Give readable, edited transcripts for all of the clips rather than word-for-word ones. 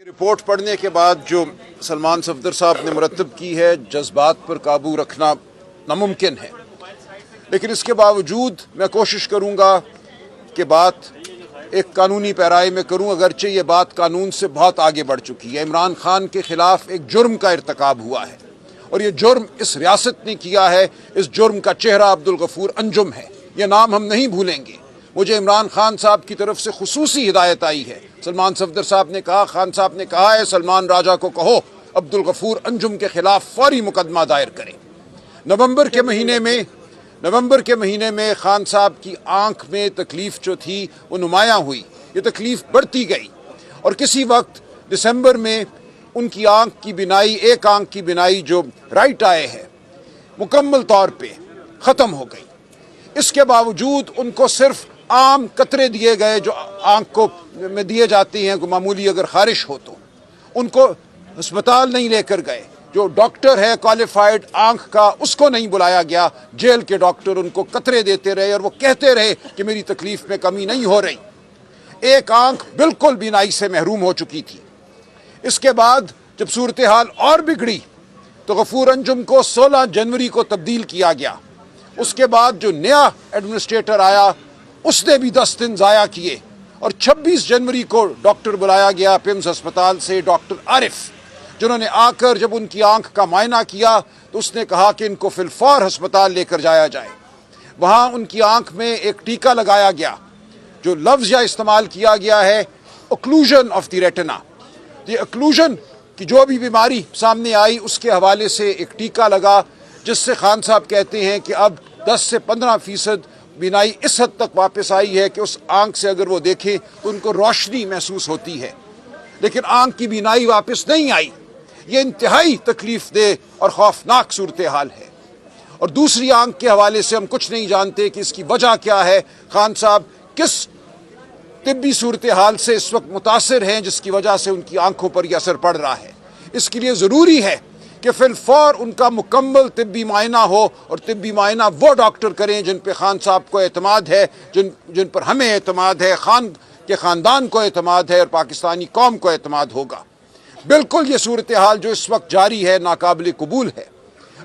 Report پڑھنے کے بعد جو سلمان صفدر صاحب نے مرتب کی ہے، جذبات پر قابو رکھنا ناممکن ہے، لیکن اس کے باوجود میں کوشش کروں گا کہ بات ایک قانونی پیرائی میں کروں، اگرچہ یہ بات قانون سے بہت آگے بڑھ چکی ہے۔ عمران خان کے خلاف ایک جرم کا ارتکاب ہوا ہے اور یہ جرم اس ریاست نے کیا ہے۔ اس جرم کا چہرہ عبدالغفور انجم ہے، یہ نام ہم نہیں بھولیں گے۔ مجھے عمران خان صاحب کی طرف سے خصوصی ہدایت آئی ہے، سلمان صفدر صاحب نے کہا، خان صاحب نے کہا ہے سلمان راجہ کو کہو عبدالغفور انجم کے خلاف فوری مقدمہ دائر کریں۔ نومبر کے مہینے میں خان صاحب کی آنکھ میں تکلیف جو تھی وہ نمایاں ہوئی، یہ تکلیف بڑھتی گئی اور کسی وقت دسمبر میں ان کی آنکھ کی بینائی، ایک آنکھ کی بینائی جو رائٹ آئے ہے، مکمل طور پہ ختم ہو گئی۔ اس کے باوجود ان کو صرف عام قطرے دیے گئے جو آنکھ کو میں دیے جاتے ہیں، معمولی اگر خارش ہو تو ان کو ہسپتال نہیں لے کر گئے۔ جو ڈاکٹر ہے کوالیفائڈ آنکھ کا، اس کو نہیں بلایا گیا۔ جیل کے ڈاکٹر ان کو قطرے دیتے رہے اور وہ کہتے رہے کہ میری تکلیف میں کمی نہیں ہو رہی۔ ایک آنکھ بالکل بینائی سے محروم ہو چکی تھی۔ اس کے بعد جب صورتحال اور بگڑی تو غفور انجم کو 16 جنوری کو تبدیل کیا گیا۔ اس کے بعد جو نیا ایڈمنسٹریٹر آیا اس نے بھی 10 دن ضائع کیے اور 26 جنوری کو ڈاکٹر بلایا گیا پیمز ہسپتال سے، ڈاکٹر عارف، جنہوں نے آ کر جب ان کی آنکھ کا معائنہ کیا تو اس نے کہا کہ ان کو فی الفور ہسپتال لے کر جایا جائے۔ وہاں ان کی آنکھ میں ایک ٹیکہ لگایا گیا، جو لفظ یا استعمال کیا گیا ہے اوکلوژن آف دی ریٹنا۔ یہ اوکلوژن کی جو بھی بیماری سامنے آئی اس کے حوالے سے ایک ٹیکہ لگا، جس سے خان صاحب کہتے ہیں کہ اب 10 سے 15% بینائی اس حد تک واپس آئی ہے کہ اس آنکھ سے اگر وہ دیکھیں تو ان کو روشنی محسوس ہوتی ہے، لیکن آنکھ کی بینائی واپس نہیں آئی۔ یہ انتہائی تکلیف دہ اور خوفناک صورتحال ہے اور دوسری آنکھ کے حوالے سے ہم کچھ نہیں جانتے کہ اس کی وجہ کیا ہے۔ خان صاحب کس طبی صورتحال سے اس وقت متاثر ہیں جس کی وجہ سے ان کی آنکھوں پر یہ اثر پڑ رہا ہے۔ اس کے لیے ضروری ہے کہ فی الفور ان کا مکمل طبی معائنہ ہو اور طبی معائنہ وہ ڈاکٹر کریں جن پہ خان صاحب کو اعتماد ہے، جن پر ہمیں اعتماد ہے، خان کے خاندان کو اعتماد ہے اور پاکستانی قوم کو اعتماد ہوگا۔ بالکل یہ صورتحال جو اس وقت جاری ہے ناقابل قبول ہے۔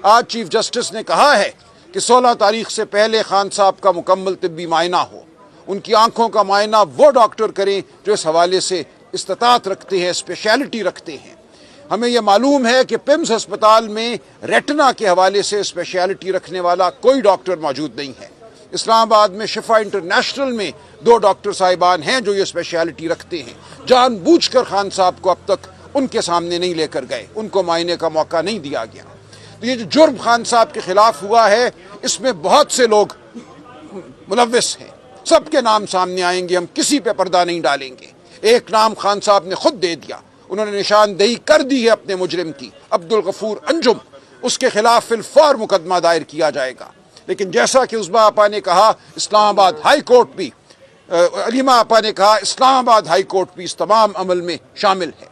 آج چیف جسٹس نے کہا ہے کہ 16 تاریخ سے پہلے خان صاحب کا مکمل طبی معائنہ ہو، ان کی آنکھوں کا معائنہ وہ ڈاکٹر کریں جو اس حوالے سے استطاعت رکھتے ہیں، اسپیشلٹی رکھتے ہیں۔ ہمیں یہ معلوم ہے کہ پیمز ہسپتال میں ریٹنا کے حوالے سے اسپیشلٹی رکھنے والا کوئی ڈاکٹر موجود نہیں ہے۔ اسلام آباد میں شفا انٹرنیشنل میں 2 ڈاکٹر صاحبان ہیں جو یہ اسپیشلٹی رکھتے ہیں۔ جان بوجھ کر خان صاحب کو اب تک ان کے سامنے نہیں لے کر گئے، ان کو معائنے کا موقع نہیں دیا گیا۔ تو یہ جو جرم خان صاحب کے خلاف ہوا ہے اس میں بہت سے لوگ ملوث ہیں، سب کے نام سامنے آئیں گے، ہم کسی پہ پردہ نہیں ڈالیں گے۔ ایک نام خان صاحب نے خود دے دیا، انہوں نے نشاندہی کر دی ہے اپنے مجرم کی، عبدالغفور انجم، اس کے خلاف فی الفور مقدمہ دائر کیا جائے گا۔ لیکن جیسا کہ عظمیٰ آپا نے کہا، اسلام آباد ہائی کورٹ بھی، علیمہ آپا نے کہا اسلام آباد ہائی کورٹ بھی اس تمام عمل میں شامل ہے۔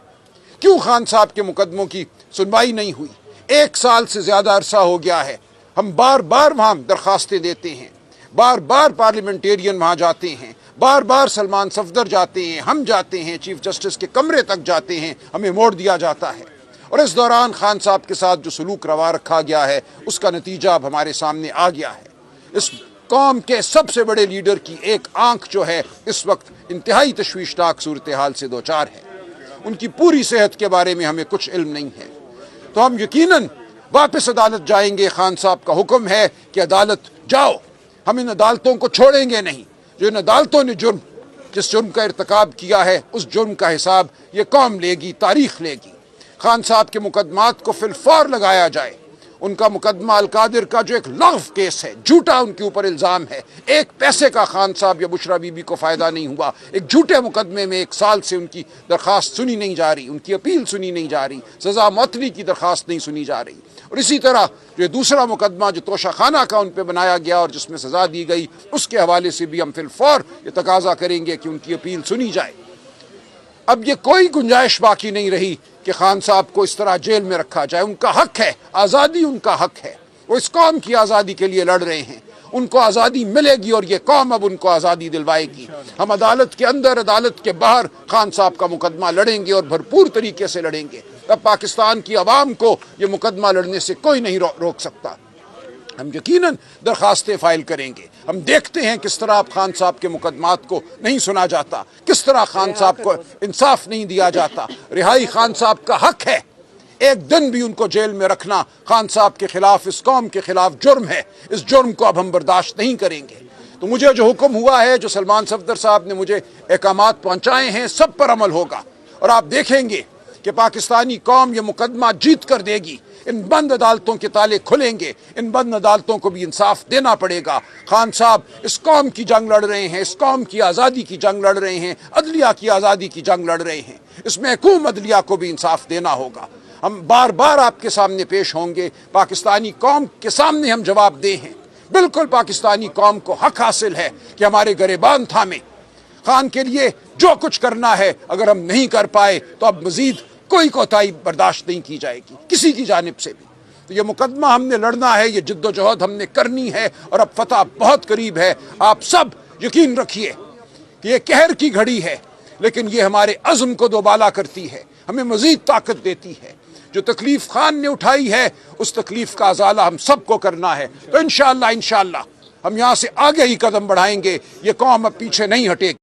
کیوں خان صاحب کے مقدموں کی سنوائی نہیں ہوئی؟ 1 سال سے زیادہ عرصہ ہو گیا ہے، ہم بار بار وہاں درخواستیں دیتے ہیں، بار بار پارلیمنٹیرین وہاں جاتے ہیں، بار بار سلمان صفدر جاتے ہیں، ہم جاتے ہیں، چیف جسٹس کے کمرے تک جاتے ہیں، ہمیں موڑ دیا جاتا ہے۔ اور اس دوران خان صاحب کے ساتھ جو سلوک روا رکھا گیا ہے اس کا نتیجہ اب ہمارے سامنے آ گیا ہے۔ اس قوم کے سب سے بڑے لیڈر کی ایک آنکھ جو ہے اس وقت انتہائی تشویشناک صورتحال سے دوچار ہے، ان کی پوری صحت کے بارے میں ہمیں کچھ علم نہیں ہے۔ تو ہم یقیناً واپس عدالت جائیں گے۔ خان صاحب کا حکم ہے کہ عدالت جاؤ، ہم ان عدالتوں کو چھوڑیں گے نہیں۔ جو ان عدالتوں نے جس جرم کا ارتکاب کیا ہے اس جرم کا حساب یہ قوم لے گی، تاریخ لے گی۔ خان صاحب کے مقدمات کو فی الفور لگایا جائے۔ ان کا مقدمہ القادر کا جو ایک لغو کیس ہے، جھوٹا ان کے اوپر الزام ہے، 1 پیسے کا خان صاحب یا بشرا بی بی کو فائدہ نہیں ہوا۔ ایک جھوٹے مقدمے میں 1 سال سے ان کی درخواست سنی نہیں جا رہی، ان کی اپیل سنی نہیں جا رہی، سزا معطلی کی درخواست نہیں سنی جا رہی۔ اور اسی طرح جو دوسرا مقدمہ جو توشہ خانہ کا ان پہ بنایا گیا اور جس میں سزا دی گئی، اس کے حوالے سے بھی ہم فی الفور یہ تقاضا کریں گے کہ ان کی اپیل سنی جائے۔ اب یہ کوئی گنجائش باقی نہیں رہی کہ خان صاحب کو اس طرح جیل میں رکھا جائے۔ ان کا حق ہے، آزادی ان کا حق ہے، وہ اس قوم کی آزادی کے لیے لڑ رہے ہیں ان کو آزادی ملے گی اور یہ قوم اب ان کو آزادی دلوائے گی۔ ہم عدالت کے اندر عدالت کے باہر خان صاحب کا مقدمہ لڑیں گے اور بھرپور طریقے سے لڑیں گے۔ اب پاکستان کی عوام کو یہ مقدمہ لڑنے سے کوئی نہیں روک سکتا۔ ہم یقیناً درخواستیں فائل کریں گے۔ ہم دیکھتے ہیں کس طرح خان صاحب کے مقدمات کو نہیں سنا جاتا، کس طرح خان صاحب کو انصاف نہیں دیا جاتا۔ رہائی خان صاحب کا حق ہے، ایک دن بھی ان کو جیل میں رکھنا خان صاحب کے خلاف، اس قوم کے خلاف جرم ہے۔ اس جرم کو اب ہم برداشت نہیں کریں گے۔ تو مجھے جو حکم ہوا ہے، جو سلمان صفدر صاحب نے مجھے احکامات پہنچائے ہیں، سب پر عمل ہوگا اور آپ دیکھیں گے کہ پاکستانی قوم یہ مقدمہ جیت کر دے گی۔ ان بند عدالتوں کے تالے کھلیں گے، ان بند عدالتوں کو بھی انصاف دینا پڑے گا۔ خان صاحب اس قوم کی جنگ لڑ رہے ہیں، اس قوم کی آزادی کی جنگ لڑ رہے ہیں، عدلیہ کی آزادی کی جنگ لڑ رہے ہیں۔ اس محکوم عدلیہ کو بھی انصاف دینا ہوگا۔ ہم بار بار آپ کے سامنے پیش ہوں گے، پاکستانی قوم کے سامنے ہم جواب دہ ہیں۔ بالکل پاکستانی قوم کو حق حاصل ہے کہ ہمارے گریبان تھامے۔ خان کے لیے جو کچھ کرنا ہے اگر ہم نہیں کر پائے تو اب مزید کوئی کوتاہی برداشت نہیں کی جائے گی کسی کی جانب سے بھی۔ تو یہ مقدمہ ہم نے لڑنا ہے، یہ جد و جہد ہم نے کرنی ہے اور اب فتح بہت قریب ہے۔ آپ سب یقین رکھیے کہ یہ قہر کی گھڑی ہے لیکن یہ ہمارے عزم کو دوبالا کرتی ہے، ہمیں مزید طاقت دیتی ہے۔ جو تکلیف خان نے اٹھائی ہے اس تکلیف کا ازالہ ہم سب کو کرنا ہے۔ تو انشاءاللہ ہم یہاں سے آگے ہی قدم بڑھائیں گے، یہ قوم اب پیچھے نہیں ہٹے گی۔